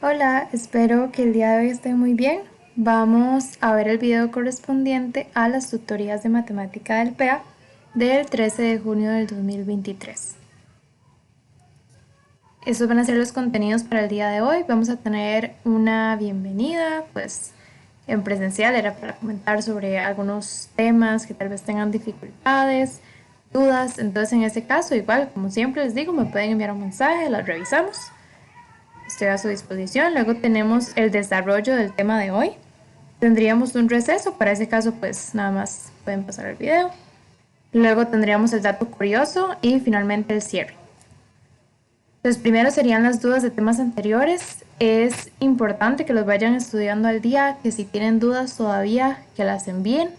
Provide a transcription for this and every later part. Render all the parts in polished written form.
Hola, espero que el día de hoy esté muy bien. Vamos a ver el video correspondiente a las tutorías de matemática del PEA del 13 de junio del 2023. Estos van a ser los contenidos para el día de hoy. Vamos a tener una bienvenida, pues en presencial era para comentar sobre algunos temas que tal vez tengan dificultades, dudas. Entonces en este caso, igual como siempre les digo, me pueden enviar un mensaje, las revisamos. Estoy a su disposición. Luego tenemos el desarrollo del tema de hoy. Tendríamos un receso, para ese caso pues nada más pueden pasar el video. Luego tendríamos el dato curioso y finalmente el cierre. Entonces primero serían las dudas de temas anteriores. Es importante que los vayan estudiando al día, que si tienen dudas todavía que las envíen.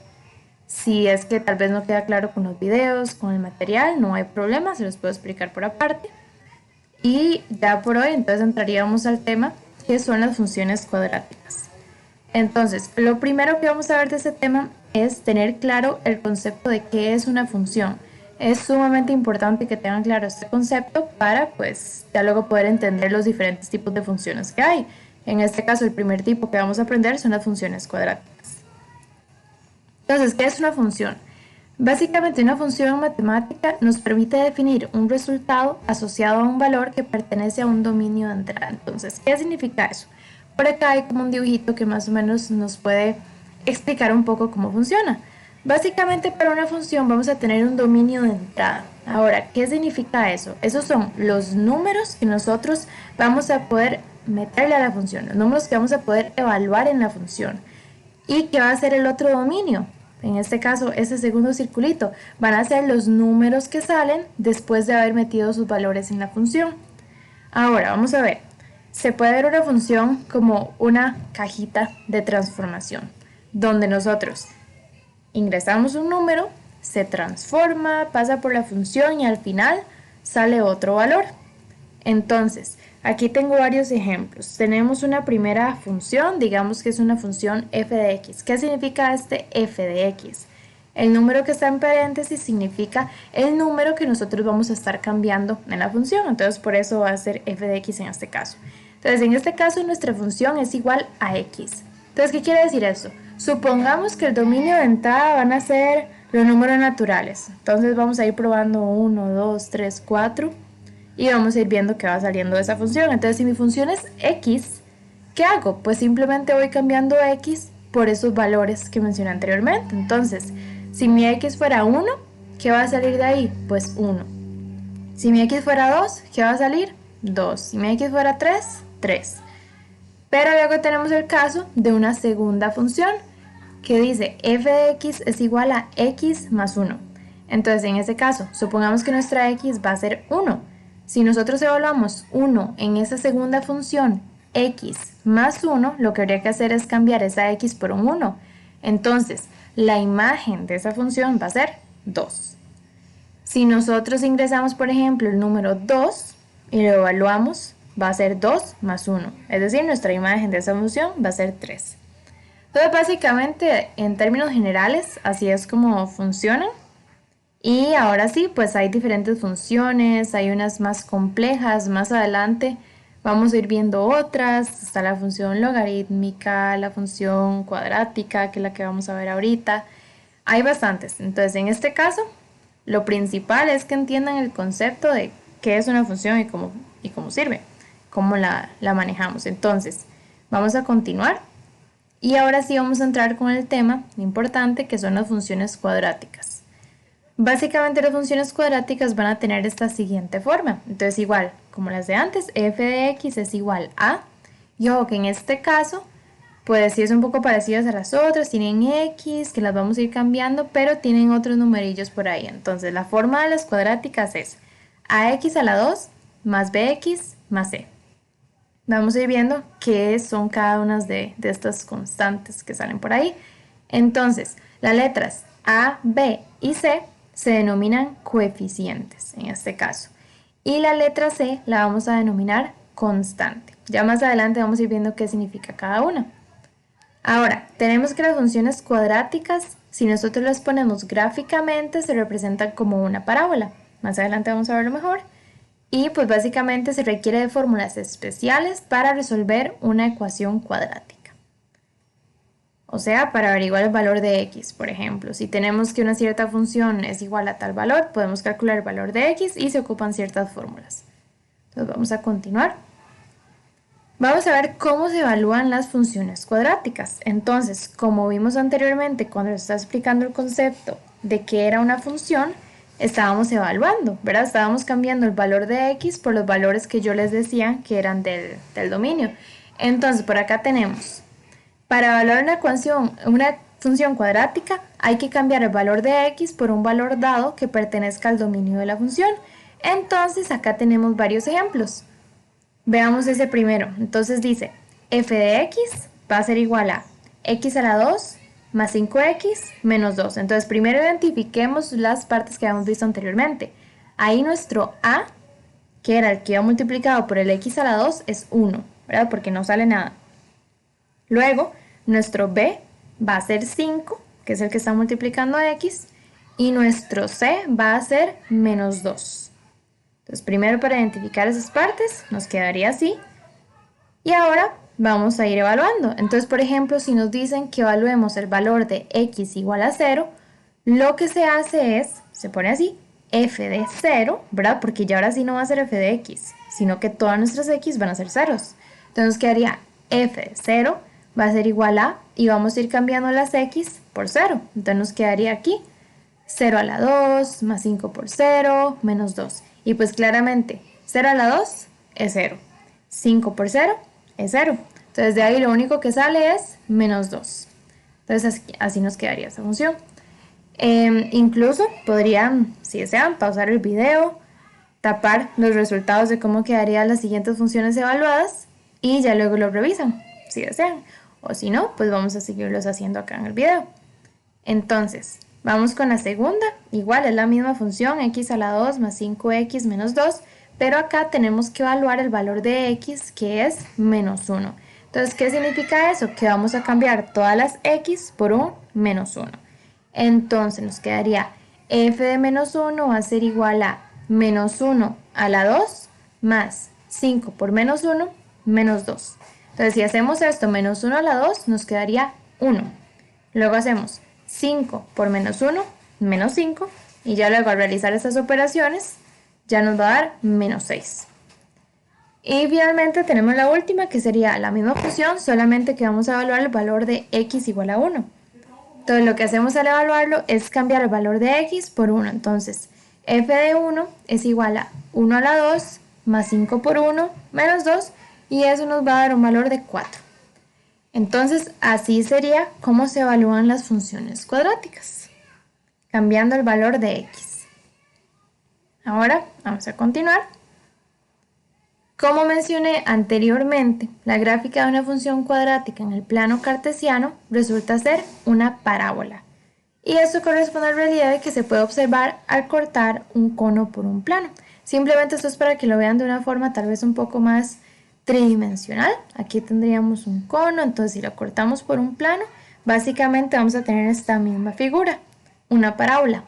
Si es que tal vez no queda claro con los videos, con el material, no hay problema, se los puedo explicar por aparte. Y ya por hoy entonces entraríamos al tema que son las funciones cuadráticas. Entonces, lo primero que vamos a ver de este tema es tener claro el concepto de qué es una función. Es sumamente importante que tengan claro este concepto para pues ya luego poder entender los diferentes tipos de funciones que hay. En este caso, el primer tipo que vamos a aprender son las funciones cuadráticas. Entonces, ¿qué es una función? Básicamente, una función matemática nos permite definir un resultado asociado a un valor que pertenece a un dominio de entrada. Entonces, ¿qué significa eso? Por acá hay como un dibujito que más o menos nos puede explicar un poco cómo funciona. Básicamente, para una función vamos a tener un dominio de entrada. Ahora, ¿qué significa eso? Esos son los números que nosotros vamos a poder meterle a la función, los números que vamos a poder evaluar en la función. ¿Y qué va a ser el otro dominio? En este caso, ese segundo circulito, van a ser los números que salen después de haber metido sus valores en la función. Ahora, vamos a ver. Se puede ver una función como una cajita de transformación, donde nosotros ingresamos un número, se transforma, pasa por la función y al final sale otro valor. Entonces, aquí tengo varios ejemplos. Tenemos una primera función, digamos que es una función f de x. ¿Qué significa este f de x? El número que está en paréntesis significa el número que nosotros vamos a estar cambiando en la función. Entonces, por eso va a ser f de x en este caso. Entonces, en este caso, nuestra función es igual a x. Entonces, ¿qué quiere decir esto? Supongamos que el dominio de entrada van a ser los números naturales. Entonces, vamos a ir probando 1, 2, 3, 4 y vamos a ir viendo qué va saliendo de esa función. Entonces, si mi función es x, ¿qué hago? Pues simplemente voy cambiando x por esos valores que mencioné anteriormente. Entonces, si mi x fuera 1, ¿qué va a salir de ahí? Pues 1. Si mi x fuera 2, ¿qué va a salir? 2. Si mi x fuera 3, 3. Pero luego tenemos el caso de una segunda función que dice f de x es igual a x más 1. Entonces, en este caso, supongamos que nuestra x va a ser 1. Si nosotros evaluamos 1 en esa segunda función x más 1, lo que habría que hacer es cambiar esa x por un 1. Entonces, la imagen de esa función va a ser 2. Si nosotros ingresamos, por ejemplo, el número 2 y lo evaluamos, va a ser 2 más 1. Es decir, nuestra imagen de esa función va a ser 3. Entonces, básicamente, en términos generales, así es como funcionan. Y ahora sí, pues hay diferentes funciones, hay unas más complejas, más adelante vamos a ir viendo otras, está la función logarítmica, la función cuadrática, que es la que vamos a ver ahorita. Hay bastantes, entonces en este caso, lo principal es que entiendan el concepto de qué es una función y cómo sirve, cómo la manejamos. Entonces, vamos a continuar y ahora sí vamos a entrar con el tema importante que son las funciones cuadráticas. Básicamente las funciones cuadráticas van a tener esta siguiente forma. Entonces igual, como las de antes, f de x es igual a, y ojo que en este caso, pues sí es un poco parecidas a las otras, tienen x, que las vamos a ir cambiando, pero tienen otros numerillos por ahí. Entonces la forma de las cuadráticas es ax a la 2 más bx más c. Vamos a ir viendo qué son cada una de estas constantes que salen por ahí. Entonces, las letras a, b y c se denominan coeficientes en este caso. Y la letra C la vamos a denominar constante. Ya más adelante vamos a ir viendo qué significa cada una. Ahora, tenemos que las funciones cuadráticas, si nosotros las ponemos gráficamente, se representan como una parábola. Más adelante vamos a verlo mejor. y pues básicamente se requiere de fórmulas especiales para resolver una ecuación cuadrática. O sea, para averiguar el valor de x, por ejemplo, si tenemos que una cierta función es igual a tal valor, podemos calcular el valor de x y se ocupan ciertas fórmulas. Entonces vamos a continuar. Vamos a ver cómo se evalúan las funciones cuadráticas. Entonces, como vimos anteriormente cuando les estaba explicando el concepto de qué era una función, estábamos evaluando, ¿verdad? Estábamos cambiando el valor de x por los valores que yo les decía que eran del dominio. Entonces, por acá tenemos, para evaluar una función cuadrática, hay que cambiar el valor de x por un valor dado que pertenezca al dominio de la función. Entonces, acá tenemos varios ejemplos. Veamos ese primero. Entonces dice, f de x va a ser igual a x a la 2 más 5x menos 2. Entonces primero identifiquemos las partes que habíamos visto anteriormente. Ahí nuestro a, que era el que iba multiplicado por el x a la 2, es 1, ¿verdad? Porque no sale nada. Luego, nuestro b va a ser 5, que es el que está multiplicando a x, y nuestro c va a ser menos 2. Entonces, primero para identificar esas partes, nos quedaría así. Y ahora vamos a ir evaluando. Entonces, por ejemplo, si nos dicen que evaluemos el valor de x igual a 0, lo que se hace es, se pone así, f de 0, ¿verdad? Porque ya ahora sí no va a ser f de x, sino que todas nuestras x van a ser ceros. Entonces, quedaría f de 0 va a ser igual a, y vamos a ir cambiando las x por 0. Entonces, nos quedaría aquí 0 a la 2 más 5 por 0 menos 2. Y pues claramente 0 a la 2 es 0. 5 por 0 es 0. Entonces de ahí lo único que sale es menos 2. Entonces así nos quedaría esa función. Incluso podrían, si desean, pausar el video, tapar los resultados de cómo quedarían las siguientes funciones evaluadas y ya luego lo revisan, si desean. O si no, pues vamos a seguirlos haciendo acá en el video. Entonces, vamos con la segunda. Igual es la misma función, x a la 2 más 5x menos 2, pero acá tenemos que evaluar el valor de x, que es menos 1. Entonces, ¿qué significa eso? Que vamos a cambiar todas las x por un menos 1. Entonces, nos quedaría f de menos 1 va a ser igual a menos 1 a la 2 más 5 por menos 1, menos 2. Entonces, si hacemos esto, menos 1 a la 2, nos quedaría 1. Luego hacemos 5 por menos 1, menos 5, y ya luego al realizar estas operaciones ya nos va a dar menos 6. Y finalmente tenemos la última, que sería la misma función, solamente que vamos a evaluar el valor de x igual a 1. Entonces lo que hacemos al evaluarlo es cambiar el valor de x por 1. Entonces f de 1 es igual a 1 a la 2 más 5 por 1 menos 2, y eso nos va a dar un valor de 4. Entonces, así sería cómo se evalúan las funciones cuadráticas, cambiando el valor de x. Ahora, vamos a continuar. Como mencioné anteriormente, la gráfica de una función cuadrática en el plano cartesiano resulta ser una parábola. Y esto corresponde al relieve que se puede observar al cortar un cono por un plano. Simplemente esto es para que lo vean de una forma tal vez un poco más tridimensional. Aquí tendríamos un cono, entonces si lo cortamos por un plano, básicamente vamos a tener esta misma figura, una parábola.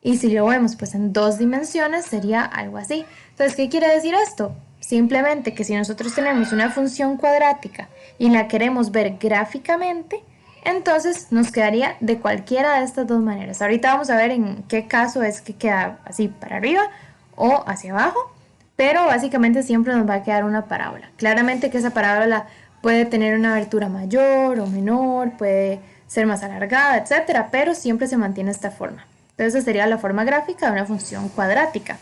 Y si lo vemos pues en 2 dimensiones sería algo así. Entonces, ¿qué quiere decir esto? Simplemente que si nosotros tenemos una función cuadrática y la queremos ver gráficamente, entonces nos quedaría de cualquiera de estas dos maneras. Ahorita vamos a ver en qué caso es que queda así para arriba o hacia abajo, pero básicamente siempre nos va a quedar una parábola. Claramente que esa parábola puede tener una abertura mayor o menor, puede ser más alargada, etcétera, pero siempre se mantiene esta forma. Entonces esa sería la forma gráfica de una función cuadrática.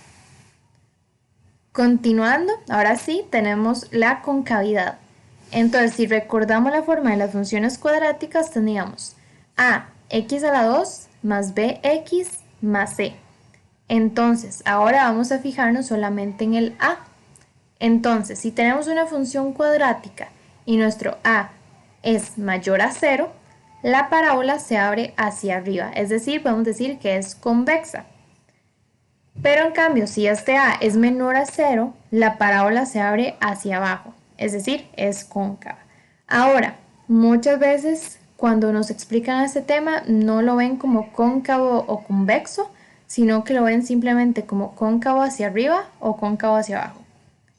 Continuando, ahora sí tenemos la concavidad. Entonces, si recordamos la forma de las funciones cuadráticas, teníamos a x a la 2 más bx más c. Entonces, ahora vamos a fijarnos solamente en el a. Entonces, si tenemos una función cuadrática y nuestro a es mayor a 0, la parábola se abre hacia arriba, es decir, podemos decir que es convexa. Pero en cambio, si este a es menor a 0, la parábola se abre hacia abajo, es decir, es cóncava. Ahora, muchas veces cuando nos explican este tema no lo ven como cóncavo o convexo, sino que lo ven simplemente como cóncavo hacia arriba o cóncavo hacia abajo.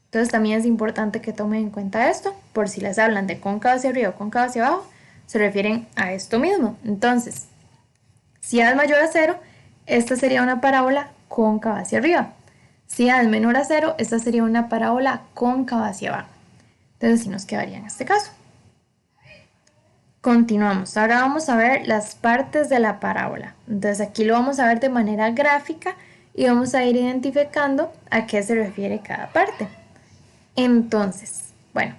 Entonces también es importante que tomen en cuenta esto, por si les hablan de cóncavo hacia arriba o cóncavo hacia abajo, se refieren a esto mismo. Entonces, si A es mayor a 0, esta sería una parábola cóncava hacia arriba. Si A es menor a 0, esta sería una parábola cóncava hacia abajo. Entonces, sí nos quedaría en este caso. Continuamos. Ahora vamos a ver las partes de la parábola. Entonces, aquí lo vamos a ver de manera gráfica y vamos a ir identificando a qué se refiere cada parte. Entonces, bueno,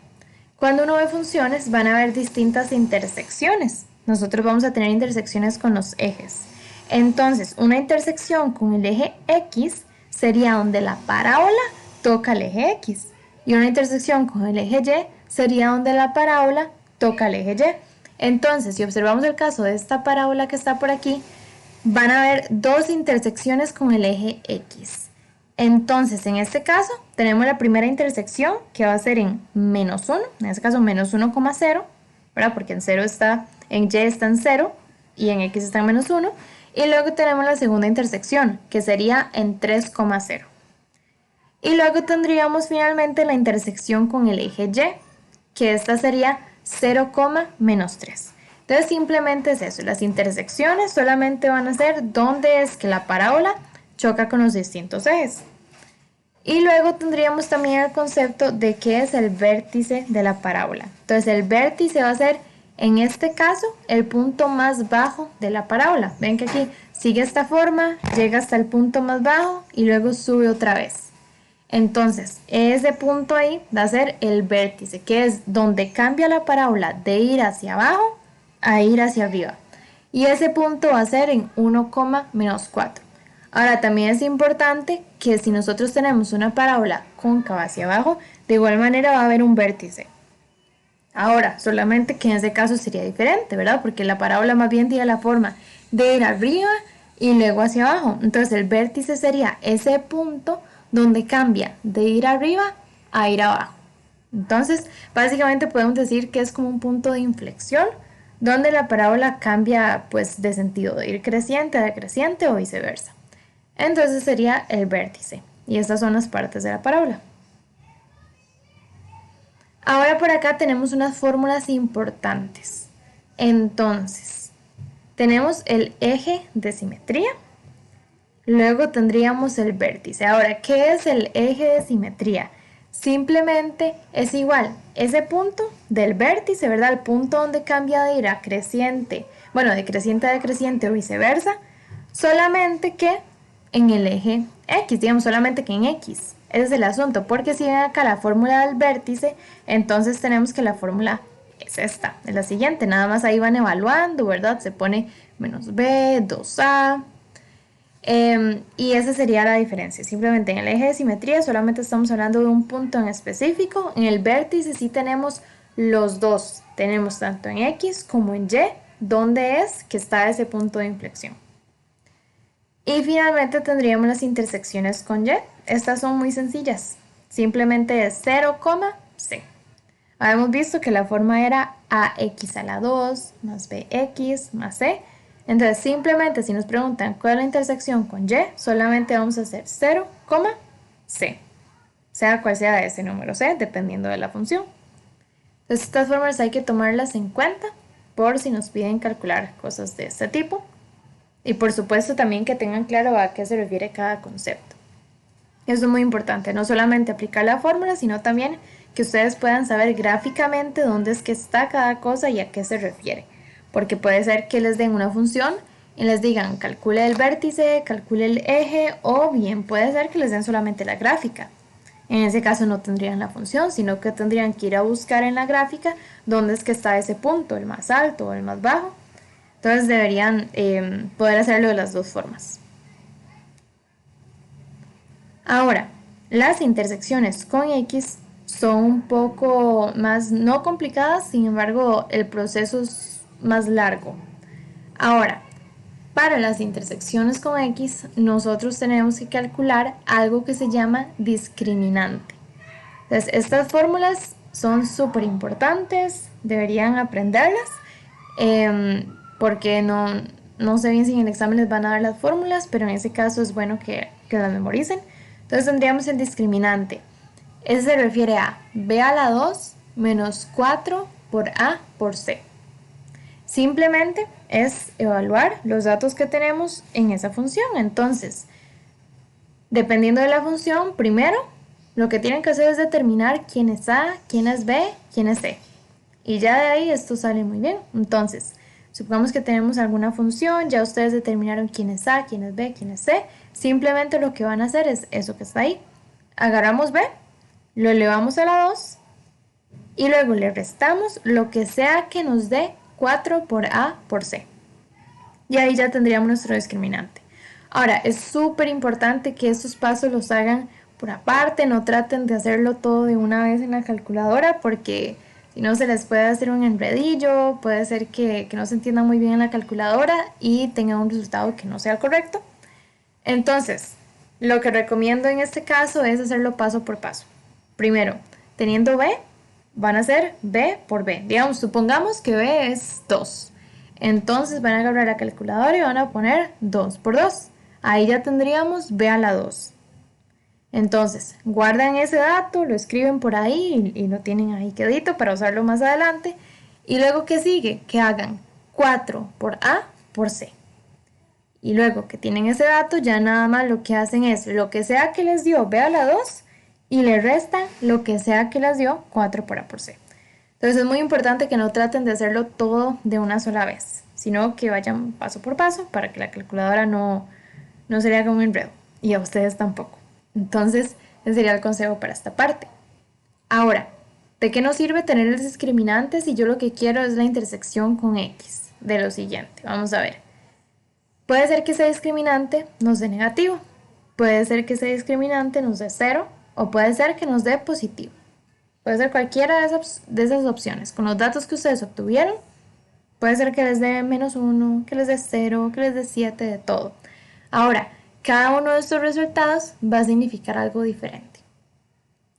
cuando uno ve funciones van a haber distintas intersecciones. Nosotros vamos a tener intersecciones con los ejes. Entonces, una intersección con el eje X sería donde la parábola toca el eje X. Y una intersección con el eje Y sería donde la parábola toca el eje Y. Entonces, si observamos el caso de esta parábola que está por aquí, van a haber dos intersecciones con el eje X. Entonces, en este caso, tenemos la primera intersección que va a ser en menos 1, en este caso menos 1,0, ¿verdad? Porque en 0 está, en Y está en 0 y en X está en menos 1. Y luego tenemos la segunda intersección, que sería en 3,0. Y luego tendríamos finalmente la intersección con el eje Y, que esta sería 0, menos 3. Entonces simplemente es eso, las intersecciones solamente van a ser donde es que la parábola choca con los distintos ejes. Y luego tendríamos también el concepto de qué es el vértice de la parábola. Entonces el vértice va a ser, en este caso, el punto más bajo de la parábola. Ven que aquí sigue esta forma, llega hasta el punto más bajo y luego sube otra vez. Entonces, ese punto ahí va a ser el vértice, que es donde cambia la parábola de ir hacia abajo a ir hacia arriba. Y ese punto va a ser en 1, menos 4. Ahora, también es importante que si nosotros tenemos una parábola cóncava hacia abajo, de igual manera va a haber un vértice. Ahora, solamente que en ese caso sería diferente, ¿verdad? Porque la parábola más bien tiene la forma de ir arriba y luego hacia abajo. Entonces, el vértice sería ese punto donde cambia de ir arriba a ir abajo. Entonces, básicamente podemos decir que es como un punto de inflexión donde la parábola cambia pues de sentido, de ir creciente a decreciente o viceversa. Entonces sería el vértice. Y estas son las partes de la parábola. Ahora por acá tenemos unas fórmulas importantes. Entonces, tenemos el eje de simetría. Luego tendríamos el vértice. Ahora, ¿qué es el eje de simetría? Simplemente es igual ese punto del vértice, ¿verdad? El punto donde cambia de ir a creciente, bueno, de creciente a decreciente o viceversa, solamente que en el eje X, digamos, solamente que en X. Ese es el asunto, porque si ven acá la fórmula del vértice, entonces tenemos que la fórmula es esta, es la siguiente, nada más ahí van evaluando, ¿verdad? Se pone menos B, 2A, y esa sería la diferencia. Simplemente en el eje de simetría solamente estamos hablando de un punto en específico. En el vértice sí tenemos los dos. Tenemos tanto en X como en Y, donde es que está ese punto de inflexión. Y finalmente tendríamos las intersecciones con Y. Estas son muy sencillas. Simplemente es 0, C. Habíamos visto que la forma era AX a la 2 más BX más C. Entonces simplemente si nos preguntan cuál es la intersección con Y, solamente vamos a hacer 0, C. Sea cual sea ese número C, dependiendo de la función. Entonces estas fórmulas hay que tomarlas en cuenta por si nos piden calcular cosas de este tipo. Y por supuesto también que tengan claro a qué se refiere cada concepto. Eso es muy importante, no solamente aplicar la fórmula, sino también que ustedes puedan saber gráficamente dónde es que está cada cosa y a qué se refiere. Porque puede ser que les den una función y les digan calcule el vértice, calcule el eje, o bien puede ser que les den solamente la gráfica. En ese caso no tendrían la función, sino que tendrían que ir a buscar en la gráfica dónde es que está ese punto, el más alto o el más bajo. Entonces deberían poder hacerlo de las dos formas. Ahora, las intersecciones con X son un poco más, no complicadas, sin embargo, el proceso es más largo. Ahora, para las intersecciones con X, nosotros tenemos que calcular algo que se llama discriminante. Entonces, estas fórmulas son súper importantes, deberían aprenderlas, porque No sé bien si en el examen les van a dar las fórmulas, pero en ese caso es bueno que las memoricen. Entonces tendríamos el discriminante. Ese se refiere a b a la 2 menos 4 por a por c. Simplemente es evaluar los datos que tenemos en esa función. Entonces, dependiendo de la función, primero lo que tienen que hacer es determinar quién es A, quién es B, quién es C. Y ya de ahí esto sale muy bien. Entonces, supongamos que tenemos alguna función, ya ustedes determinaron quién es A, quién es B, quién es C. Simplemente lo que van a hacer es eso que está ahí. Agarramos B, lo elevamos a la 2 y luego le restamos lo que sea que nos dé 4 por A por C. Y ahí ya tendríamos nuestro discriminante. Ahora, es súper importante que estos pasos los hagan por aparte, no traten de hacerlo todo de una vez en la calculadora porque si no se les puede hacer un enredillo, puede ser que no se entienda muy bien en la calculadora y tengan un resultado que no sea el correcto. Entonces, lo que recomiendo en este caso es hacerlo paso por paso. Primero, teniendo B, van a hacer B por B. Digamos, supongamos que B es 2. Entonces van a agarrar la calculadora y van a poner 2 por 2. Ahí ya tendríamos B a la 2. Entonces, guardan ese dato, lo escriben por ahí y lo tienen ahí quedito para usarlo más adelante. Y luego, ¿qué sigue? Que hagan 4 por A por C. Y luego que tienen ese dato, ya nada más lo que hacen es lo que sea que les dio B a la 2 y le restan lo que sea que les dio 4 por A por C. Entonces es muy importante que no traten de hacerlo todo de una sola vez, sino que vayan paso por paso para que la calculadora no se le haga un enredo y a ustedes tampoco. Entonces ese sería el consejo para esta parte. Ahora, ¿de qué nos sirve tener el discriminante si yo lo que quiero es la intersección con X? De lo siguiente, vamos a ver. Puede ser que ese discriminante nos dé negativo, puede ser que ese discriminante nos dé 0 o puede ser que nos dé positivo. Puede ser cualquiera de esas opciones. Con los datos que ustedes obtuvieron, puede ser que les dé -1, que les dé 0, que les dé 7, de todo. Ahora, cada uno de estos resultados va a significar algo diferente.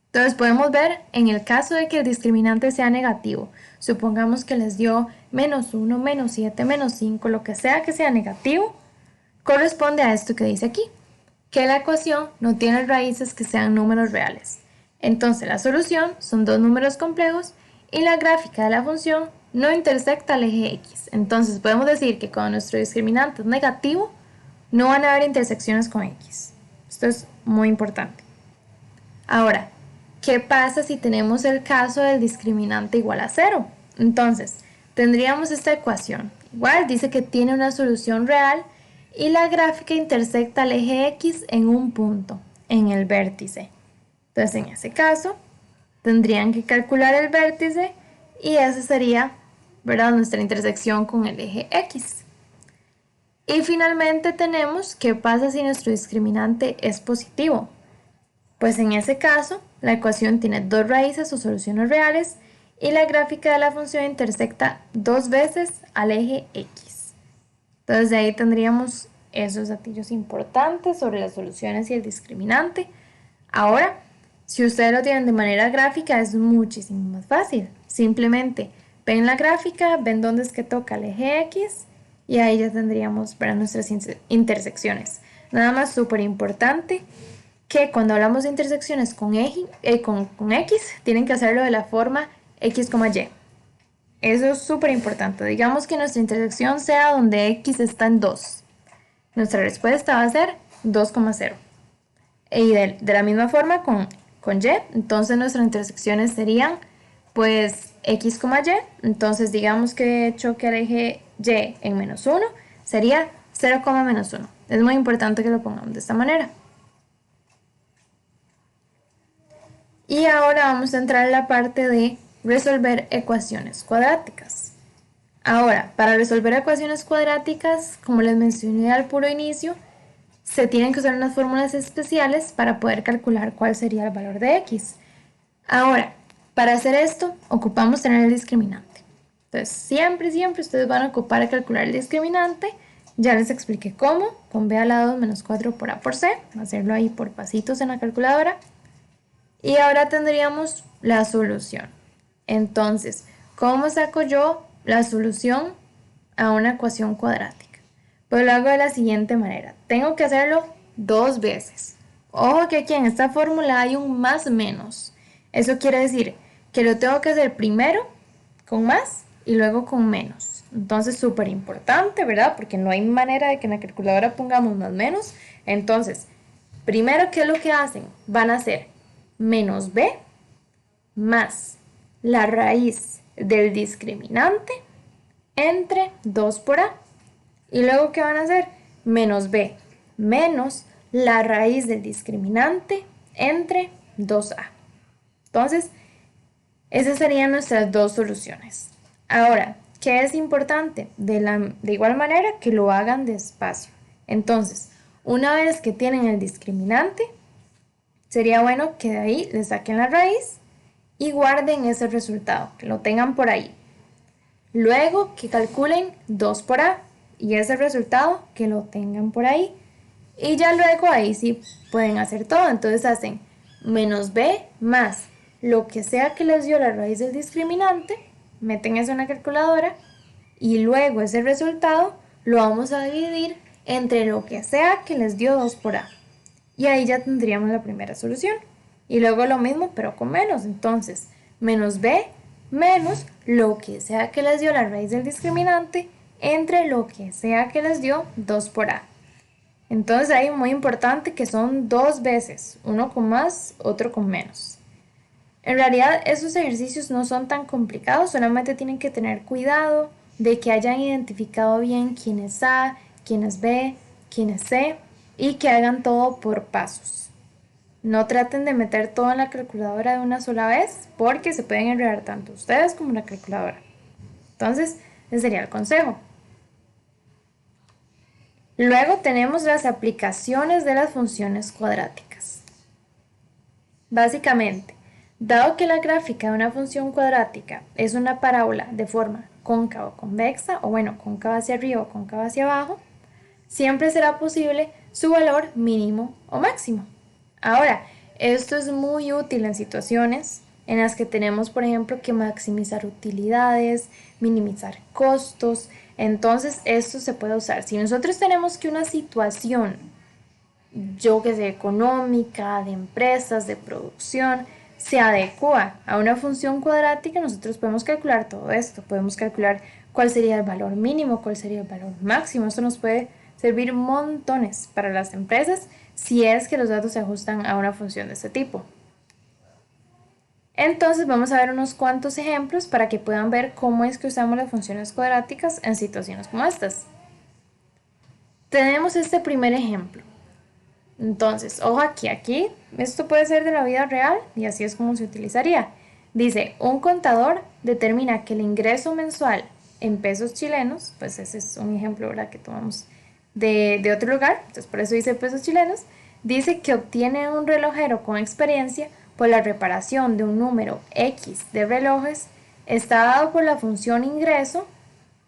Entonces podemos ver en el caso de que el discriminante sea negativo, supongamos que les dio -1, -7, -5, lo que sea negativo, corresponde a esto que dice aquí, que la ecuación no tiene raíces que sean números reales. Entonces la solución son dos números complejos y la gráfica de la función no intersecta el eje X. Entonces podemos decir que cuando nuestro discriminante es negativo, no van a haber intersecciones con X. Esto es muy importante. Ahora, ¿qué pasa si tenemos el caso del discriminante igual a 0? Entonces, tendríamos esta ecuación. Igual dice que tiene una solución real y la gráfica intersecta el eje X en un punto, en el vértice. Entonces, en ese caso, tendrían que calcular el vértice y esa sería, ¿verdad?, nuestra intersección con el eje X. Y finalmente tenemos qué pasa si nuestro discriminante es positivo. Pues en ese caso, la ecuación tiene dos raíces o soluciones reales y la gráfica de la función intersecta dos veces al eje X. Entonces de ahí tendríamos esos datillos importantes sobre las soluciones y el discriminante. Ahora, si ustedes lo tienen de manera gráfica es muchísimo más fácil. Simplemente ven la gráfica, ven dónde es que toca el eje X y ahí ya tendríamos para nuestras intersecciones. Nada más súper importante que cuando hablamos de intersecciones con X, tienen que hacerlo de la forma X, Y. Eso es súper importante. Digamos que nuestra intersección sea donde X está en 2. Nuestra respuesta va a ser 2,0. Y de la misma forma con Y, entonces nuestras intersecciones serían pues X, Y. Entonces digamos que choque al eje Y en -1 sería 0,-1. Es muy importante que lo pongamos de esta manera. Y ahora vamos a entrar en la parte de resolver ecuaciones cuadráticas. Ahora, para resolver ecuaciones cuadráticas, como les mencioné al puro inicio, se tienen que usar unas fórmulas especiales para poder calcular cuál sería el valor de x. Ahora, para hacer esto, ocupamos tener el discriminante. Entonces, siempre ustedes van a ocupar a calcular el discriminante. Ya les expliqué cómo, con b a la 2 menos 4 por a por c, hacerlo ahí por pasitos en la calculadora. Y ahora tendríamos la solución. Entonces, ¿cómo saco yo la solución a una ecuación cuadrática? Pues lo hago de la siguiente manera. Tengo que hacerlo 2 veces. Ojo que aquí en esta fórmula hay un más menos. Eso quiere decir que lo tengo que hacer primero con más y luego con menos. Entonces, súper importante, ¿verdad? Porque no hay manera de que en la calculadora pongamos más menos. Entonces, primero, ¿qué es lo que hacen? Van a hacer menos b más la raíz del discriminante entre 2 por a. Y luego, ¿qué van a hacer? Menos b menos la raíz del discriminante entre 2a. Entonces, esas serían nuestras dos soluciones. Ahora, ¿qué es importante? De igual manera que lo hagan despacio. Entonces, una vez que tienen el discriminante, sería bueno que de ahí le saquen la raíz y guarden ese resultado, que lo tengan por ahí. Luego que calculen 2 por a y ese resultado que lo tengan por ahí. Y ya luego ahí sí pueden hacer todo. Entonces hacen menos b más lo que sea que les dio la raíz del discriminante, meten eso en la calculadora y luego ese resultado lo vamos a dividir entre lo que sea que les dio 2 por a. Y ahí ya tendríamos la primera solución. Y luego lo mismo pero con menos. Entonces menos b menos lo que sea que les dio la raíz del discriminante entre lo que sea que les dio 2 por a. Entonces ahí muy importante que son 2 veces, uno con más, otro con menos. En realidad esos ejercicios no son tan complicados, solamente tienen que tener cuidado de que hayan identificado bien quién es A, quién es B, quién es C y que hagan todo por pasos. No traten de meter todo en la calculadora de una sola vez porque se pueden enredar tanto ustedes como la calculadora. Entonces, ese sería el consejo. Luego tenemos las aplicaciones de las funciones cuadráticas. Básicamente, dado que la gráfica de una función cuadrática es una parábola de forma cóncava o convexa, o bueno, cóncava hacia arriba o cóncava hacia abajo, siempre será posible su valor mínimo o máximo. Ahora, esto es muy útil en situaciones en las que tenemos, por ejemplo, que maximizar utilidades, minimizar costos. Entonces, esto se puede usar. Si nosotros tenemos que una situación, yo que sé, económica, de empresas, de producción, se adecua a una función cuadrática, nosotros podemos calcular todo esto. Podemos calcular cuál sería el valor mínimo, cuál sería el valor máximo. Esto nos puede servir montones para las empresas si es que los datos se ajustan a una función de este tipo. Entonces vamos a ver unos cuantos ejemplos para que puedan ver cómo es que usamos las funciones cuadráticas en situaciones como estas. Tenemos este primer ejemplo. Entonces, ojo aquí, esto puede ser de la vida real y así es como se utilizaría. Dice, un contador determina que el ingreso mensual en pesos chilenos, pues ese es un ejemplo, ¿verdad?, que tomamos de otro lugar, entonces por eso dice pesos chilenos, dice que obtiene un relojero con experiencia por la reparación de un número X de relojes, está dado por la función ingreso,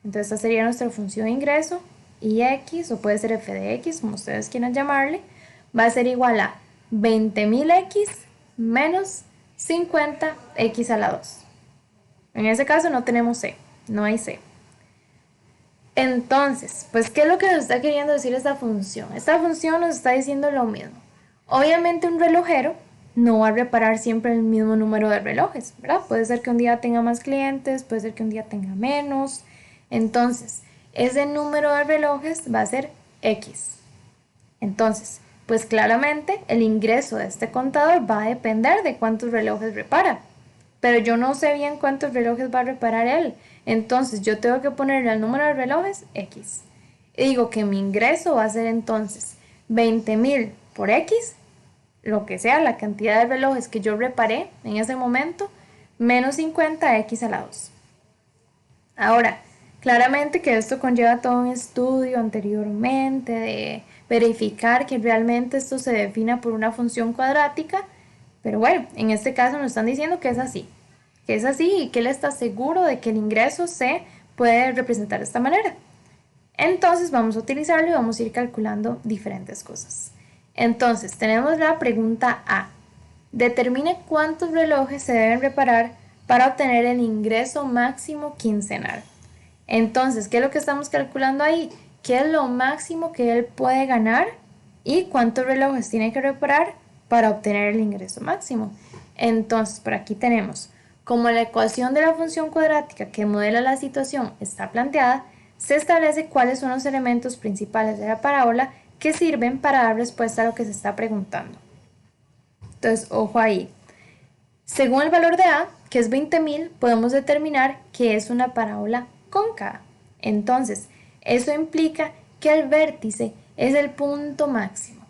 entonces esta sería nuestra función ingreso, y X, o puede ser f de X, como ustedes quieran llamarle, va a ser igual a 20.000x menos 50x a la 2. En ese caso no tenemos C, no hay C. Entonces, pues, ¿qué es lo que nos está queriendo decir esta función? Esta función nos está diciendo lo mismo. Obviamente un relojero no va a reparar siempre el mismo número de relojes, ¿verdad? Puede ser que un día tenga más clientes, puede ser que un día tenga menos. Entonces, ese número de relojes va a ser X. Entonces, pues claramente el ingreso de este contador va a depender de cuántos relojes repara. Pero yo no sé bien cuántos relojes va a reparar él. Entonces yo tengo que ponerle al número de relojes X. Y digo que mi ingreso va a ser entonces 20.000 por X, lo que sea la cantidad de relojes que yo reparé en ese momento, menos 50x a la 2. Ahora, claramente que esto conlleva todo un estudio anteriormente de verificar que realmente esto se defina por una función cuadrática, pero bueno, en este caso nos están diciendo que es así y que él está seguro de que el ingreso se puede representar de esta manera. Entonces vamos a utilizarlo y vamos a ir calculando diferentes cosas. Entonces tenemos la pregunta A. Determine cuántos relojes se deben reparar para obtener el ingreso máximo quincenal. Entonces, ¿qué es lo que estamos calculando ahí? qué es lo máximo que él puede ganar y cuántos relojes tiene que reparar para obtener el ingreso máximo. Entonces, por aquí tenemos, como la ecuación de la función cuadrática que modela la situación está planteada, se establece cuáles son los elementos principales de la parábola que sirven para dar respuesta a lo que se está preguntando. Entonces, ojo ahí. Según el valor de A, que es 20.000, podemos determinar que es una parábola cóncava. Entonces, eso implica que el vértice es el punto máximo.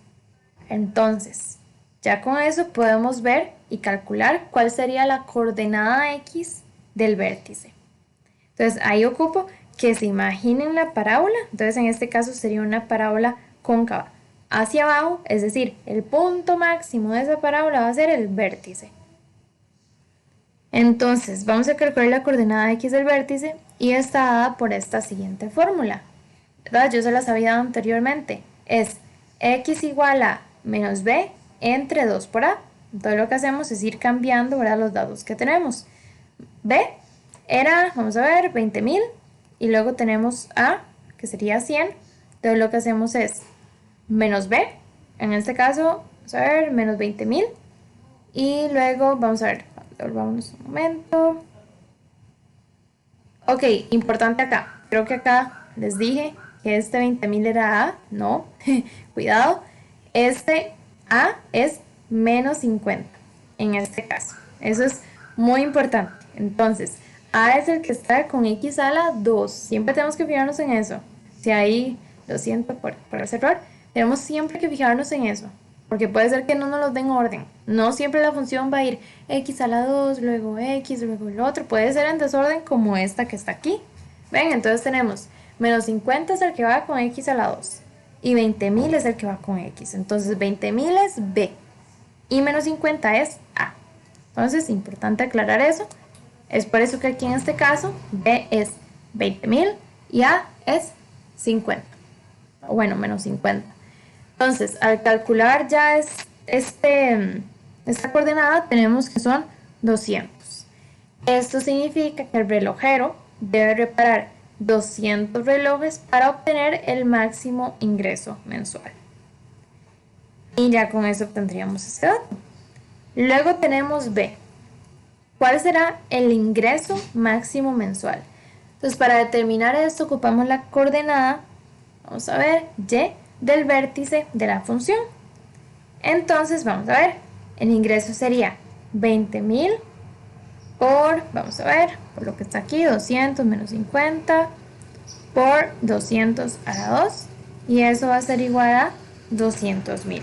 Entonces, ya con eso podemos ver y calcular cuál sería la coordenada X del vértice. Entonces, ahí ocupo que se imaginen la parábola. Entonces, en este caso sería una parábola cóncava hacia abajo, es decir, el punto máximo de esa parábola va a ser el vértice. Entonces, vamos a calcular la coordenada X del vértice y está dada por esta siguiente fórmula, ¿verdad? Yo se las había dado anteriormente. Es X igual a menos B entre 2 por A. Entonces lo que hacemos es ir cambiando, ¿verdad?, los datos que tenemos. B era, vamos a ver, 20.000 y luego tenemos A, que sería 100. Entonces lo que hacemos es menos B, en este caso, vamos a ver, menos 20.000 y luego, vamos a ver, volvamos un momento. Ok, importante acá, creo que acá les dije que este 20.000 era A, no, cuidado, este A es menos 50 en este caso, eso es muy importante. Entonces, A es el que está con X a la 2, siempre tenemos que fijarnos en eso. Si ahí, lo siento por ese error, tenemos siempre que fijarnos en eso, porque puede ser que no nos los den en orden. No siempre la función va a ir X a la 2, luego X, luego el otro. Puede ser en desorden como esta que está aquí. Ven, entonces tenemos menos 50 es el que va con X a la 2 y 20.000 es el que va con X. Entonces 20.000 es B y menos 50 es A. Entonces, importante aclarar eso. Es por eso que aquí en este caso B es 20.000 y A es 50. O bueno, menos 50. Entonces, al calcular ya esta coordenada, tenemos que son 200. Esto significa que el relojero debe reparar 200 relojes para obtener el máximo ingreso mensual. Y ya con eso obtendríamos ese dato. Luego tenemos B. ¿Cuál será el ingreso máximo mensual? Entonces, para determinar esto, ocupamos la coordenada, vamos a ver, Y del vértice de la función. Entonces, vamos a ver, el ingreso sería 20.000 por, vamos a ver, por lo que está aquí, 200 menos 50 por 200 a la 2, y eso va a ser igual a 200.000.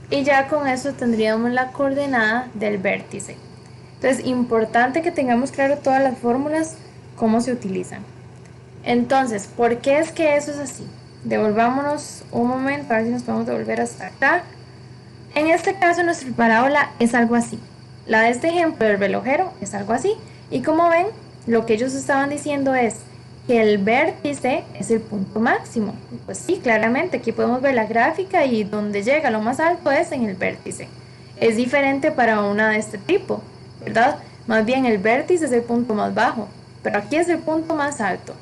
Y ya con eso tendríamos la coordenada del vértice. Entonces, importante que tengamos claro todas las fórmulas, cómo se utilizan. Entonces, ¿por qué es que eso es así? Devolvámonos un momento, a ver si nos podemos devolver hasta acá. En este caso, nuestra parábola es algo así. La de este ejemplo del relojero es algo así. Y como ven, lo que ellos estaban diciendo es que el vértice es el punto máximo. Pues sí, claramente, aquí podemos ver la gráfica y donde llega lo más alto es en el vértice. Es diferente para una de este tipo, ¿verdad? Más bien el vértice es el punto más bajo, pero aquí es el punto más alto.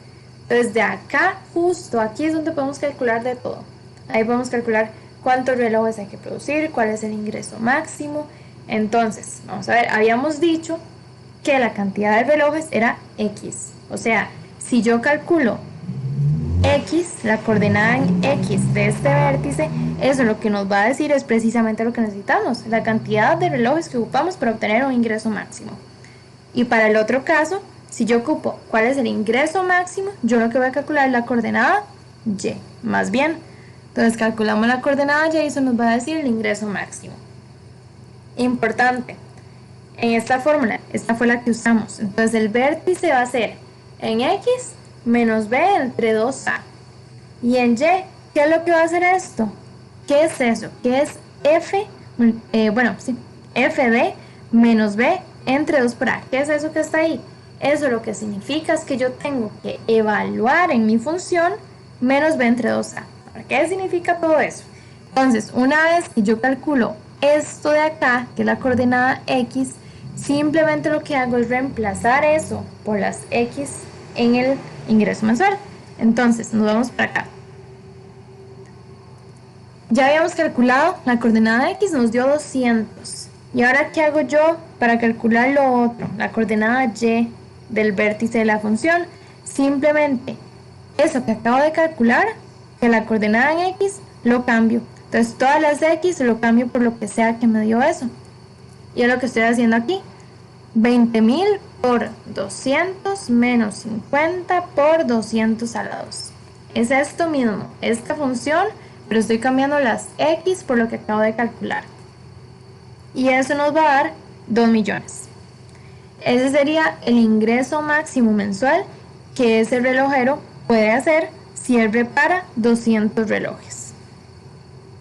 Desde acá, justo aquí es donde podemos calcular de todo. Ahí podemos calcular cuántos relojes hay que producir, cuál es el ingreso máximo. Entonces, vamos a ver, habíamos dicho que la cantidad de relojes era X. O sea, si yo calculo X, la coordenada en X de este vértice, eso lo que nos va a decir es precisamente lo que necesitamos, la cantidad de relojes que ocupamos para obtener un ingreso máximo. Y para el otro caso, si yo ocupo cuál es el ingreso máximo, yo lo que voy a calcular es la coordenada Y, más bien. Entonces calculamos la coordenada Y y eso nos va a decir el ingreso máximo. Importante, en esta fórmula, esta fue la que usamos. Entonces el vértice va a ser en X menos B entre 2A. Y en Y, ¿qué es lo que va a hacer esto? ¿Qué es eso? ¿Qué es F? F de menos B entre 2 por A. ¿Qué es eso que está ahí? Eso lo que significa es que yo tengo que evaluar en mi función menos B entre 2A. ¿Qué significa todo eso? Entonces, una vez que yo calculo esto de acá, que es la coordenada X, simplemente lo que hago es reemplazar eso por las X en el ingreso mensual. Entonces, nos vamos para acá. Ya habíamos calculado la coordenada X, nos dio 200. ¿Y ahora qué hago yo para calcular lo otro? La coordenada Y del vértice de la función. Simplemente eso que acabo de calcular, que la coordenada en X, lo cambio. Entonces todas las X lo cambio por lo que sea que me dio eso. Y es lo que estoy haciendo aquí. 20.000 por 200 menos 50 por 200 a la 2. Es esto mismo, esta función, pero estoy cambiando las X por lo que acabo de calcular. Y eso nos va a dar 2 millones. Ese sería el ingreso máximo mensual que ese relojero puede hacer si él repara 200 relojes.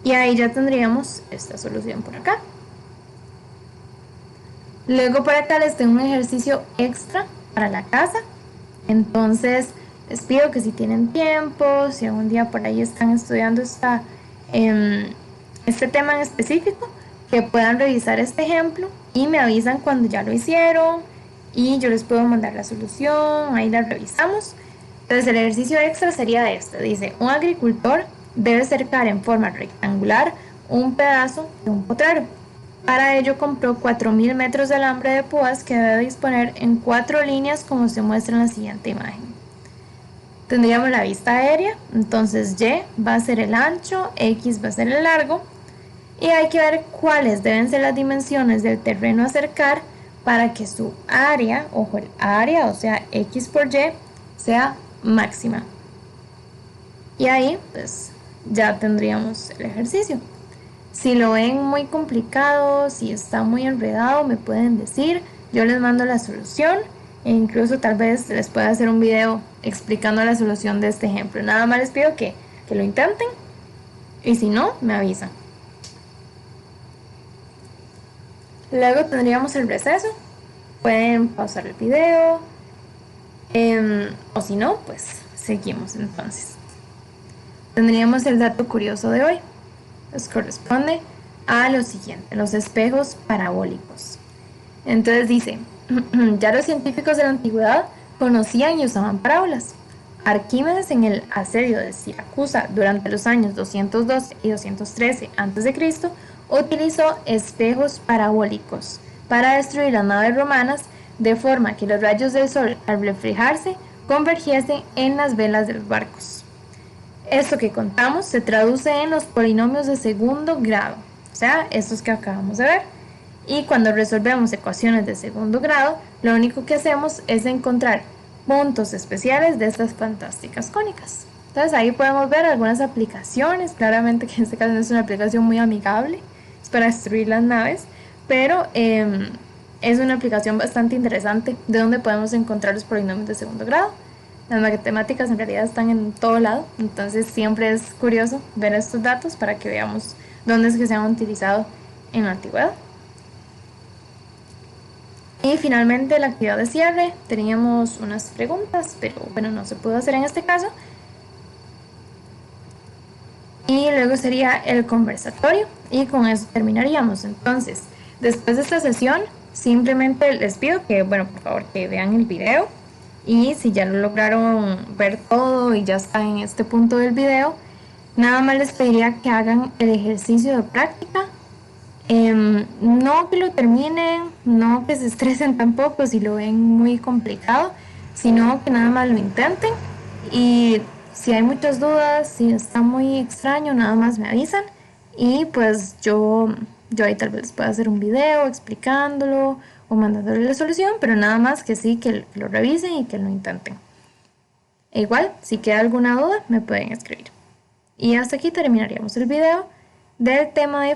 Y ahí ya tendríamos esta solución por acá. Luego por acá les tengo un ejercicio extra para la casa. Entonces les pido que si tienen tiempo, si algún día por ahí están estudiando este tema en específico, que puedan revisar este ejemplo y me avisan cuando ya lo hicieron y yo les puedo mandar la solución, ahí la revisamos. Entonces el ejercicio extra sería este, dice, un agricultor debe cercar en forma rectangular un pedazo de un potrero. Para ello compró 4.000 metros de alambre de púas que debe disponer en 4 líneas como se muestra en la siguiente imagen. Tendríamos la vista aérea, entonces Y va a ser el ancho, X va a ser el largo y hay que ver cuáles deben ser las dimensiones del terreno a cercar para que su área, ojo, el área, o sea, X por Y, sea máxima. Y ahí, pues, ya tendríamos el ejercicio. Si lo ven muy complicado, si está muy enredado, me pueden decir, yo les mando la solución e incluso tal vez les pueda hacer un video explicando la solución de este ejemplo. Nada más les pido que lo intenten y si no, me avisan. Luego tendríamos el receso. Pueden pausar el video o si no, pues seguimos entonces. Tendríamos el dato curioso de hoy. Nos corresponde a lo siguiente, los espejos parabólicos. Entonces dice, ya los científicos de la antigüedad conocían y usaban parábolas. Arquímedes en el asedio de Siracusa durante los años 212 y 213 a.C. utilizó espejos parabólicos para destruir las naves romanas de forma que los rayos del sol al reflejarse convergiesen en las velas de los barcos. Esto que contamos se traduce en los polinomios de segundo grado, o sea, estos que acabamos de ver. Y cuando resolvemos ecuaciones de segundo grado, lo único que hacemos es encontrar puntos especiales de estas fantásticas cónicas. Entonces ahí podemos ver algunas aplicaciones, claramente que en este caso no es una aplicación muy amigable, es para destruir las naves, pero es una aplicación bastante interesante de donde podemos encontrar los polinomios de segundo grado. Las matemáticas en realidad están en todo lado, entonces siempre es curioso ver estos datos para que veamos dónde es que se han utilizado en la antigüedad. Y finalmente la actividad de cierre, teníamos unas preguntas, pero bueno, no se pudo hacer en este caso. Y luego sería el conversatorio y con eso terminaríamos. Entonces, después de esta sesión, simplemente les pido que, bueno, por favor, que vean el video. Y si ya lo lograron ver todo y ya está en este punto del video, nada más les pediría que hagan el ejercicio de práctica. No que lo terminen, no que se estresen tampoco si lo ven muy complicado, sino que nada más lo intenten. Y si hay muchas dudas, si está muy extraño, nada más me avisan. Y pues yo ahí tal vez les pueda hacer un video explicándolo o mandándole la solución, pero nada más que sí, que lo revisen y que lo intenten. E igual, si queda alguna duda, me pueden escribir. Y hasta aquí terminaríamos el video del tema de